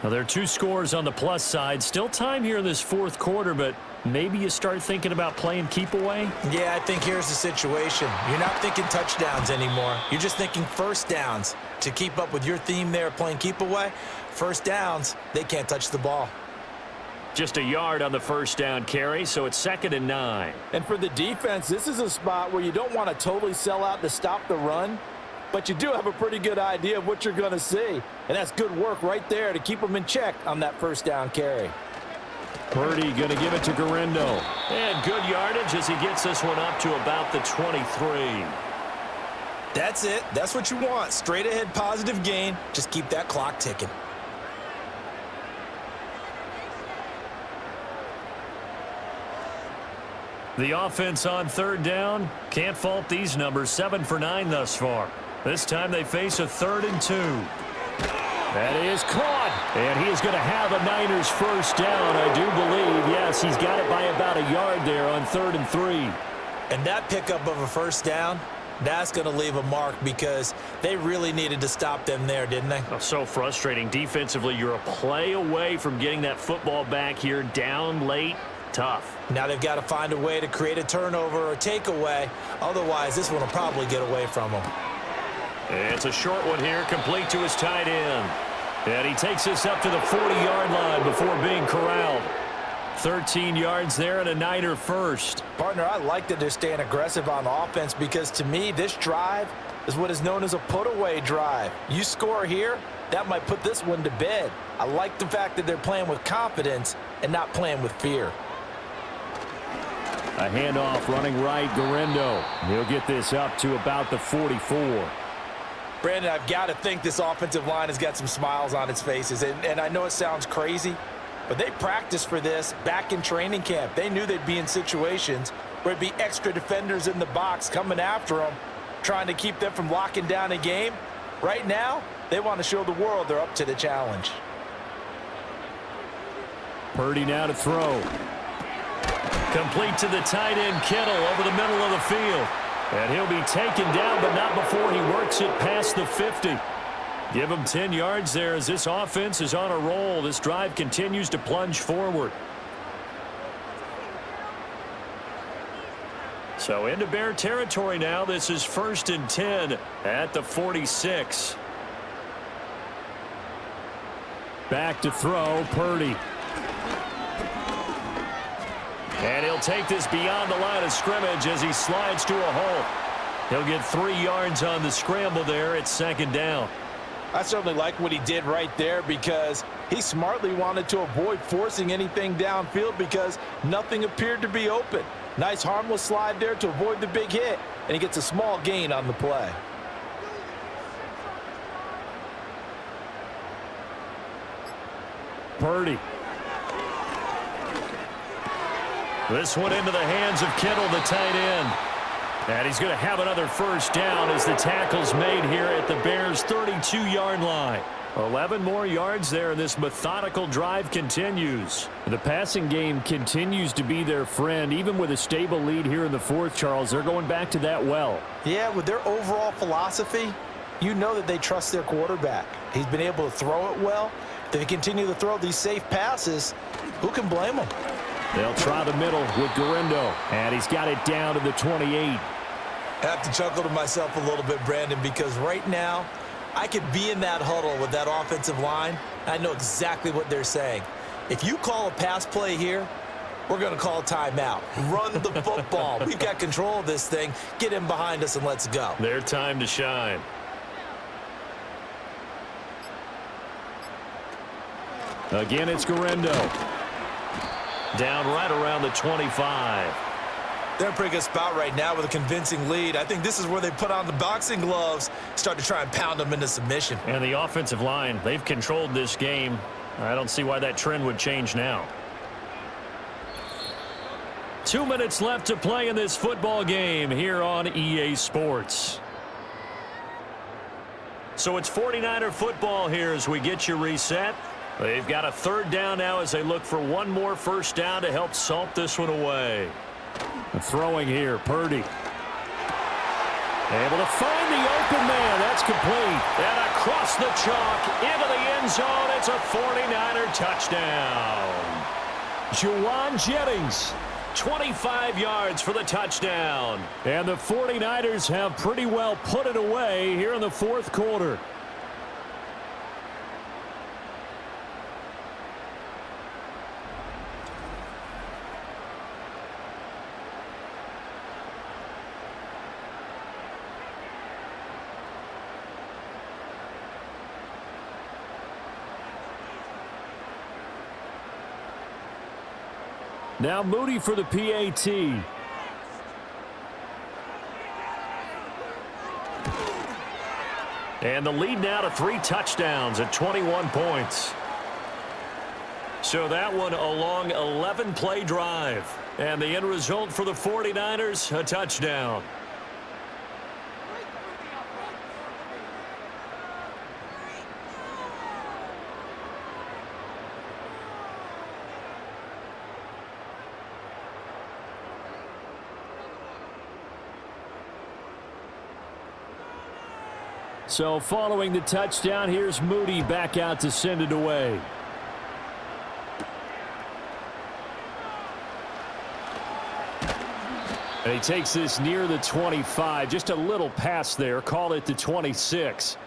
Now, there are 2 scores on the plus side. Still time here in this 4th quarter, but maybe you start thinking about playing keep away? Yeah, I think here's the situation. You're not thinking touchdowns anymore. You're just thinking first downs. To keep up with your theme there, playing keep away, first downs, they can't touch the ball. Just a yard on the first down carry, so it's 2nd and 9. And for the defense, this is a spot where you don't want to totally sell out to stop the run, but you do have a pretty good idea of what you're going to see. And that's good work right there to keep them in check on that first down carry. Purdy going to give it to Garendo. And good yardage as he gets this one up to about the 23. That's it. That's what you want. Straight ahead positive gain. Just keep that clock ticking. The offense on 3rd down. Can't fault these numbers. 7 for 9 thus far. This time they face a 3rd and 2. That is caught. And he is going to have a Niners first down, I do believe. Yes, he's got it by about a yard there on 3rd and 3. And that pickup of a first down, that's going to leave a mark because they really needed to stop them there, didn't they? Oh, so frustrating. Defensively, you're a play away from getting that football back here down late. Tough. Now they've got to find a way to create a turnover or takeaway. Otherwise, this one will probably get away from them. It's a short one here, complete to his tight end. And he takes this up to the 40-yard line before being corralled. 13 yards there and a Niner first. Partner, I like that they're staying aggressive on offense because to me, this drive is what is known as a put-away drive. You score here, that might put this one to bed. I like the fact that they're playing with confidence and not playing with fear. A handoff running right, Garendo. He'll get this up to about the 44. Brandon, I've got to think this offensive line has got some smiles on its faces. And I know it sounds crazy, but they practiced for this back in training camp. They knew they'd be in situations where it'd be extra defenders in the box coming after them, trying to keep them from locking down a game. Right now, they want to show the world they're up to the challenge. Purdy now to throw. Complete to the tight end, Kittle, over the middle of the field. And he'll be taken down, but not before he works it past the 50. Give him 10 yards there as this offense is on a roll. This drive continues to plunge forward. So into Bear territory now. This is 1st and 10 at the 46. Back to throw, Purdy. And he'll take this beyond the line of scrimmage as he slides to a halt. He'll get 3 yards on the scramble there. It's 2nd down. I certainly like what he did right there because he smartly wanted to avoid forcing anything downfield because nothing appeared to be open. Nice harmless slide there to avoid the big hit, and he gets a small gain on the play. Purdy. This one into the hands of Kittle, the tight end. And he's going to have another first down as the tackle's made here at the Bears' 32-yard line. 11 more yards there, and this methodical drive continues. The passing game continues to be their friend. Even with a stable lead here in the fourth, Charles, they're going back to that well. Yeah, with their overall philosophy, you know that they trust their quarterback. He's been able to throw it well. If they continue to throw these safe passes, who can blame them? They'll try the middle with Garindo, and he's got it down to the 28. I have to chuckle to myself a little bit, Brandon, because right now, I could be in that huddle with that offensive line. I know exactly what they're saying. If you call a pass play here, we're going to call a timeout. Run the football. We've got control of this thing. Get in behind us and let's go. Their time to shine. Again, it's Garindo. Down right around the 25. They're in a pretty good spot right now with a convincing lead. I think this is where they put on the boxing gloves, start to try and pound them into submission. And the offensive line, they've controlled this game. I don't see why that trend would change now. 2 minutes left to play in this football game here on EA Sports. So it's 49er football here as we get you reset. They've got a third down now as they look for one more first down to help salt this one away. Throwing here, Purdy. Able to find the open man. That's complete. And across the chalk into the end zone. It's a 49er touchdown. Juwan Jennings, 25 yards for the touchdown. And the 49ers have pretty well put it away here in the fourth quarter. Now Moody for the PAT. And the lead now to 3 touchdowns at 21 points. So that one a long 11-play drive. And the end result for the 49ers, a touchdown. So following the touchdown, here's Moody back out to send it away. And he takes this near the 25. Just a little pass there. Call it the 26.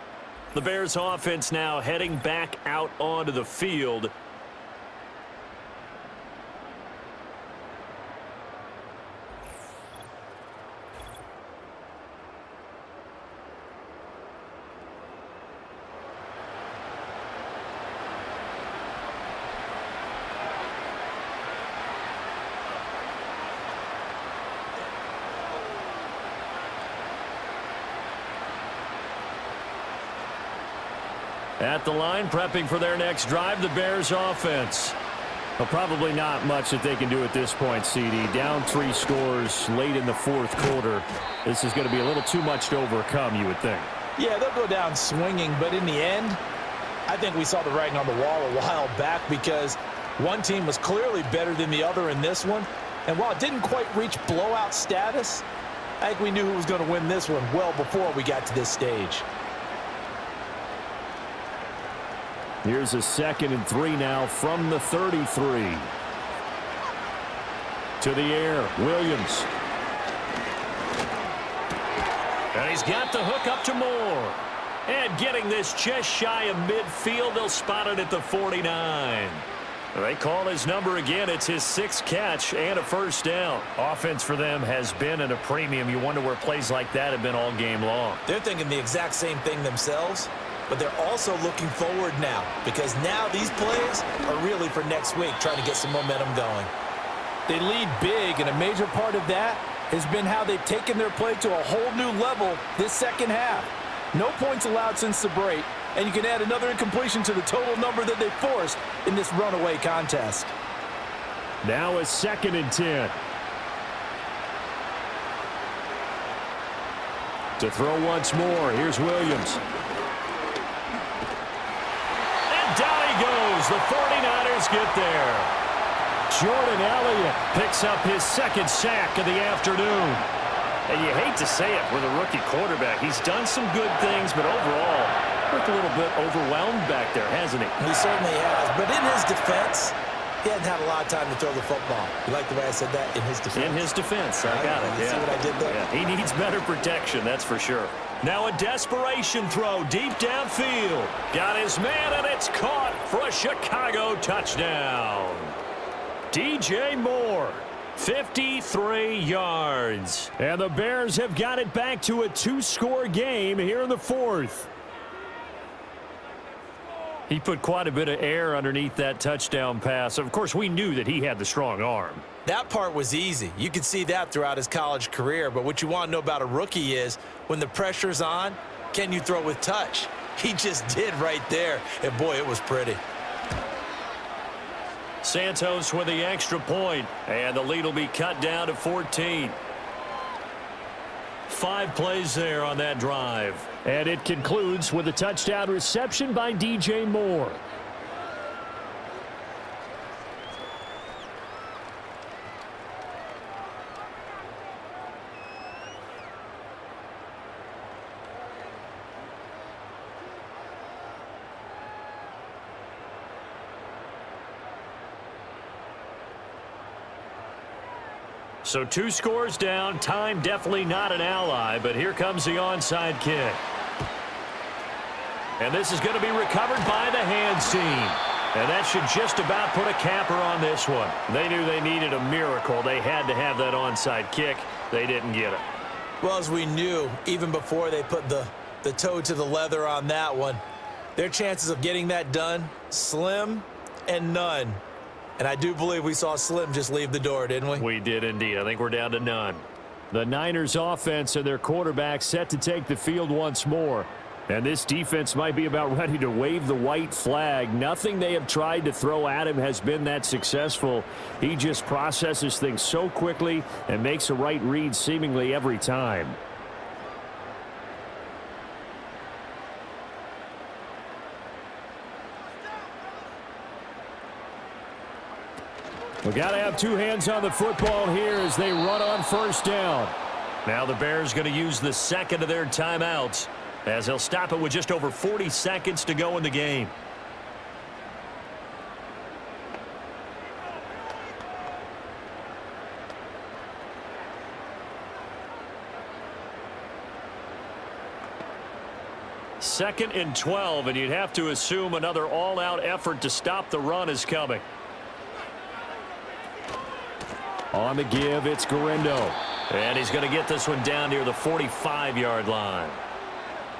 The Bears offense now heading back out onto the field. At the line, prepping for their next drive, the Bears offense. Well, probably not much that they can do at this point, CD. Down 3 scores late in the fourth quarter. This is going to be a little too much to overcome, you would think. Yeah, they'll go down swinging, but in the end, I think we saw the writing on the wall a while back because one team was clearly better than the other in this one. And while it didn't quite reach blowout status, I think we knew who was going to win this one well before we got to this stage. Here's a 2nd and 3 now from the 33. To the air, Williams. And he's got the hook up to Moore. And getting this just shy of midfield, they'll spot it at the 49. They call his number again. It's his 6th catch and a first down. Offense for them has been at a premium. You wonder where plays like that have been all game long. They're thinking the exact same thing themselves. But they're also looking forward now because now these plays are really for next week, trying to get some momentum going. They lead big, and a major part of that has been how they've taken their play to a whole new level this second half. No points allowed since the break, and you can add another incompletion to the total number that they forced in this runaway contest. Now a 2nd and 10. To throw once more, here's Williams. down he goes. The 49ers get there. Jordan Elliott picks up his second sack of the afternoon. And you hate to say it with a rookie quarterback. He's done some good things, but overall, looked a little bit overwhelmed back there, hasn't he? He certainly has. But in his defense, he hasn't had a lot of time to throw the football. You like the way I said that? In his defense? In his defense. I got it. You see what I did there? Yeah. He needs better protection, that's for sure. Now a desperation throw deep downfield. Got his man, and it's caught for a Chicago touchdown. DJ Moore, 53 yards. And the Bears have got it back to a 2-score game here in the fourth. He put quite a bit of air underneath that touchdown pass. Of course, we knew that he had the strong arm. That part was easy. You could see that throughout his college career. But what you want to know about a rookie is when the pressure's on, can you throw with touch? He just did right there. And, boy, it was pretty. Santos with the extra point, and the lead will be cut down to 14. 5 plays there on that drive. And it concludes with a touchdown reception by DJ Moore. So 2 scores down. Time definitely not an ally, but here comes the onside kick. And this is going to be recovered by the hands team. And that should just about put a capper on this one. They knew they needed a miracle. They had to have that onside kick. They didn't get it. Well, as we knew, even before they put the toe to the leather on that one, their chances of getting that done, slim and none. And I do believe we saw Slim just leave the door, didn't we? We did indeed. I think we're down to none. The Niners offense and their quarterback set to take the field once more. And this defense might be about ready to wave the white flag. Nothing they have tried to throw at him has been that successful. He just processes things so quickly and makes a right read seemingly every time. We got to have 2 hands on the football here as they run on first down. Now the Bears going to use the second of their timeouts as they'll stop it with just over 40 seconds to go in the game. Second and 12, and you'd have to assume another all-out effort to stop the run is coming. On the give, it's Garindo. And he's going to get this one down near the 45-yard line.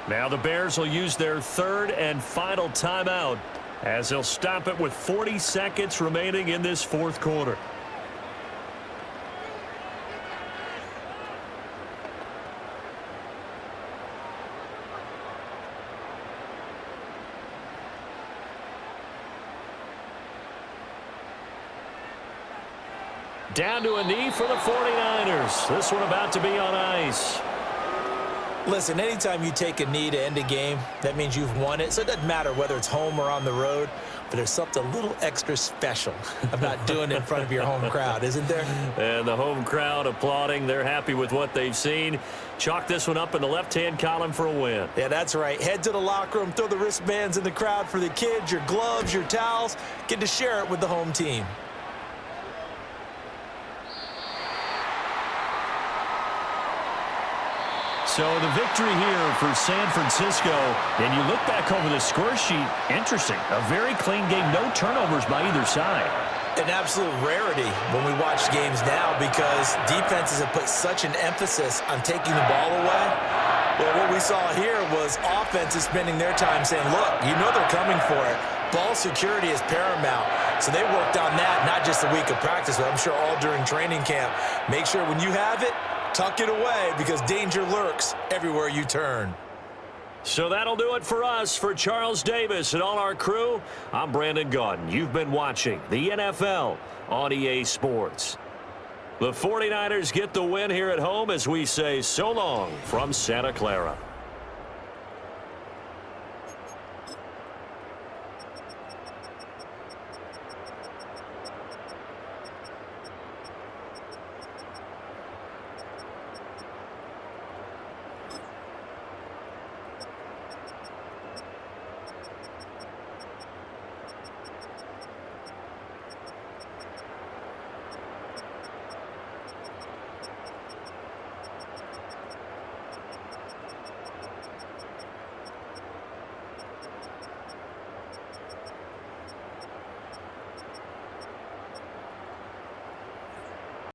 Now the Bears will use their 3rd and final timeout as they'll stop it with 40 seconds remaining in this 4th quarter. Down to a knee for the 49ers. This one about to be on ice. Listen, anytime you take a knee to end a game, that means you've won it. So it doesn't matter whether it's home or on the road, but there's something a little extra special about doing it in front of your home crowd, isn't there? And the home crowd applauding. They're happy with what they've seen. Chalk this one up in the left-hand column for a win. Yeah, that's right. Head to the locker room, throw the wristbands in the crowd for the kids, your gloves, your towels. Get to share it with the home team. So the victory here for San Francisco, and you look back over the score sheet, interesting. A very clean game, no turnovers by either side. An absolute rarity when we watch games now because defenses have put such an emphasis on taking the ball away. Well, what we saw here was offenses spending their time saying, look, you know they're coming for it. Ball security is paramount. So they worked on that not just a week of practice, but I'm sure all during training camp. Make sure when you have it, tuck it away because danger lurks everywhere you turn. So that'll do it for us. For Charles Davis and all our crew, I'm Brandon Gaudin. You've been watching the NFL on EA Sports. The 49ers get the win here at home as we say so long from Santa Clara.